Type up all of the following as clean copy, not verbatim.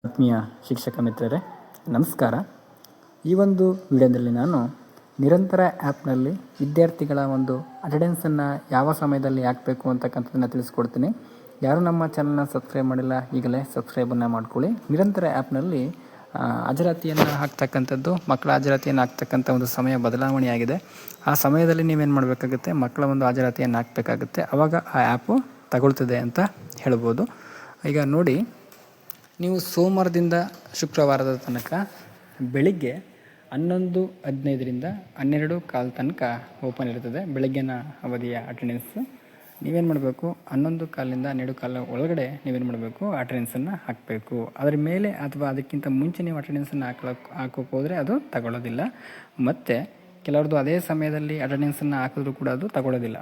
ಆತ್ಮೀಯ ಶಿಕ್ಷಕ ಮಿತ್ರರೇ ನಮಸ್ಕಾರ. ಈ ಒಂದು ವಿಡಿಯೋದಲ್ಲಿ ನಾನು ನಿರಂತರ ಆ್ಯಪ್ನಲ್ಲಿ ವಿದ್ಯಾರ್ಥಿಗಳ ಒಂದು ಅಟೆಂಡೆನ್ಸನ್ನು ಯಾವ ಸಮಯದಲ್ಲಿ ಹಾಕಬೇಕು ಅಂತಕ್ಕಂಥದ್ದನ್ನು ತಿಳಿಸ್ಕೊಡ್ತೀನಿ. ಯಾರು ನಮ್ಮ ಚಾನಲ್ನ ಸಬ್ಸ್ಕ್ರೈಬ್ ಮಾಡಿಲ್ಲ ಈಗಲೇ ಸಬ್ಸ್ಕ್ರೈಬನ್ನು ಮಾಡ್ಕೊಳ್ಳಿ. ನಿರಂತರ ಆ್ಯಪ್ನಲ್ಲಿ ಹಾಜರಾತಿಯನ್ನು ಹಾಕ್ತಕ್ಕಂಥದ್ದು, ಮಕ್ಕಳ ಹಾಜರಾತಿಯನ್ನು ಹಾಕ್ತಕ್ಕಂಥ ಒಂದು ಸಮಯ ಬದಲಾವಣೆಯಾಗಿದೆ. ಆ ಸಮಯದಲ್ಲಿ ನೀವೇನು ಮಾಡಬೇಕಾಗುತ್ತೆ, ಮಕ್ಕಳ ಒಂದು ಹಾಜರಾತಿಯನ್ನು ಹಾಕಬೇಕಾಗುತ್ತೆ. ಆವಾಗ ಆ ಆ್ಯಪು ತಗೊಳ್ತದೆ ಅಂತ ಹೇಳ್ಬೋದು. ಈಗ ನೋಡಿ, ನೀವು ಸೋಮವಾರದಿಂದ ಶುಕ್ರವಾರದ ತನಕ ಬೆಳಿಗ್ಗೆ 11:15ರಿಂದ 12:15 ತನಕ ಓಪನ್ ಇರ್ತದೆ ಬೆಳಗ್ಗಿನ ಅವಧಿಯ ಅಟೆಂಡೆನ್ಸು. ನೀವೇನು ಮಾಡಬೇಕು, 11:15ರಿಂದ 12:15 ಒಳಗಡೆ ನೀವೇನು ಮಾಡಬೇಕು, ಅಟೆಂಡೆನ್ಸನ್ನು ಹಾಕಬೇಕು. ಅದರ ಮೇಲೆ ಅಥವಾ ಅದಕ್ಕಿಂತ ಮುಂಚೆ ನೀವು ಅಟೆಂಡೆನ್ಸನ್ನು ಹಾಕೋಕೆ ಹೋದರೆ ಅದು ತಗೊಳ್ಳೋದಿಲ್ಲ. ಮತ್ತು ಕೆಲವ್ರದ್ದು ಅದೇ ಸಮಯದಲ್ಲಿ ಅಟೆಂಡೆನ್ಸನ್ನು ಹಾಕಿದ್ರೂ ಕೂಡ ಅದು ತಗೊಳ್ಳೋದಿಲ್ಲ.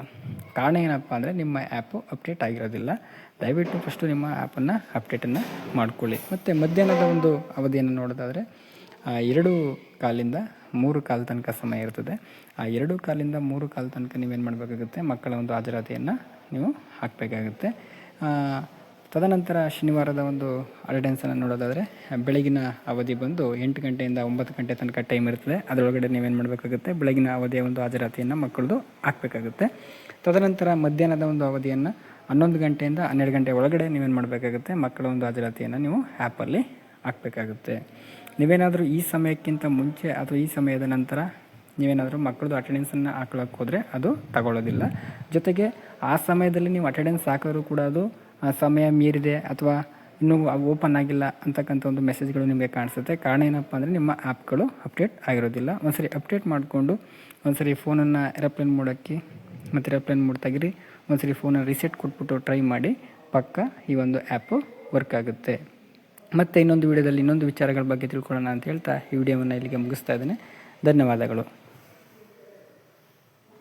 ಕಾರಣ ಏನಪ್ಪ ಅಂದರೆ ನಿಮ್ಮ ಆ್ಯಪು ಅಪ್ಡೇಟ್ ಆಗಿರೋದಿಲ್ಲ. ದಯವಿಟ್ಟು ಫಸ್ಟು ನಿಮ್ಮ ಆ್ಯಪನ್ನು ಅಪ್ಡೇಟನ್ನು ಮಾಡ್ಕೊಳ್ಳಿ. ಮತ್ತು ಮಧ್ಯಾಹ್ನದ ಒಂದು ಅವಧಿಯನ್ನು ನೋಡೋದಾದರೆ 2:15ರಿಂದ 3:15 ತನಕ ಸಮಯ ಇರ್ತದೆ. ಆ 2:15ರಿಂದ 3:15 ತನಕ ನೀವೇನು ಮಾಡಬೇಕಾಗುತ್ತೆ, ಮಕ್ಕಳ ಒಂದು ಹಾಜರಾತಿಯನ್ನು ನೀವು ಹಾಕಬೇಕಾಗುತ್ತೆ. ತದನಂತರ ಶನಿವಾರದ ಒಂದು ಅಟೆಂಡೆನ್ಸನ್ನು ನೋಡೋದಾದರೆ ಬೆಳಗಿನ ಅವಧಿ ಬಂದು 8 ಗಂಟೆಯಿಂದ 9 ಗಂಟೆ ತನಕ ಟೈಮ್ ಇರ್ತದೆ. ಅದರೊಳಗಡೆ ನೀವೇನು ಮಾಡಬೇಕಾಗುತ್ತೆ, ಬೆಳಗಿನ ಅವಧಿಯ ಒಂದು ಹಾಜರಾತಿಯನ್ನು ಮಕ್ಕಳದು ಹಾಕಬೇಕಾಗುತ್ತೆ. ತದನಂತರ ಮಧ್ಯಾಹ್ನದ ಒಂದು ಅವಧಿಯನ್ನು 11 ಗಂಟೆಯಿಂದ 12 ಗಂಟೆ ಒಳಗಡೆ ನೀವೇನು ಮಾಡಬೇಕಾಗುತ್ತೆ, ಮಕ್ಕಳ ಒಂದು ಹಾಜರಾತಿಯನ್ನು ನೀವು ಆ್ಯಪಲ್ಲಿ ಹಾಕಬೇಕಾಗುತ್ತೆ. ನೀವೇನಾದರೂ ಈ ಸಮಯಕ್ಕಿಂತ ಮುಂಚೆ ಅಥವಾ ಈ ಸಮಯದ ನಂತರ ನೀವೇನಾದರೂ ಮಕ್ಕಳದು ಅಟೆಂಡೆನ್ಸನ್ನು ಹಾಕ್ಲಿಕ್ಕೆ ಹೋದರೆ ಅದು ತಗೊಳ್ಳೋದಿಲ್ಲ. ಜೊತೆಗೆ ಆ ಸಮಯದಲ್ಲಿ ನೀವು ಅಟೆಂಡೆನ್ಸ್ ಹಾಕಿದ್ರೂ ಕೂಡ ಅದು ಸಮಯ ಮೀರಿದೆ ಅಥವಾ ಇನ್ನೂ ಓಪನ್ ಆಗಿಲ್ಲ ಅಂತಕ್ಕಂಥ ಒಂದು ಮೆಸೇಜ್ಗಳು ನಿಮಗೆ ಕಾಣಿಸುತ್ತೆ. ಕಾರಣ ಏನಪ್ಪ ಅಂದರೆ ನಿಮ್ಮ ಆ್ಯಪ್ಗಳು ಅಪ್ಡೇಟ್ ಆಗಿರೋದಿಲ್ಲ. ಒಂದ್ಸರಿ ಅಪ್ಡೇಟ್ ಮಾಡಿಕೊಂಡು ಒಂದ್ಸರಿ ಫೋನನ್ನು ಏರೋಪ್ಲೇನ್ ಮೋಡಕ್ಕೆ ಮತ್ತು ಏರೋಪ್ಲೇನ್ ಮೋಡ್ ತೆಗಿರಿ. ಒಂದ್ಸರಿ ಫೋನನ್ನು ರಿಸೆಟ್ ಕೊಟ್ಬಿಟ್ಟು ಟ್ರೈ ಮಾಡಿ, ಪಕ್ಕ ಈ ಒಂದು ಆ್ಯಪು ವರ್ಕ್ ಆಗುತ್ತೆ. ಮತ್ತು ಇನ್ನೊಂದು ವಿಡಿಯೋದಲ್ಲಿ ಇನ್ನೊಂದು ವಿಚಾರಗಳ ಬಗ್ಗೆ ತಿಳ್ಕೊಳ್ಳೋಣ ಅಂತ ಹೇಳ್ತಾ ಈ ವಿಡಿಯೋವನ್ನು ಇಲ್ಲಿಗೆ ಮುಗಿಸ್ತಾ ಇದ್ದೇನೆ. ಧನ್ಯವಾದಗಳು.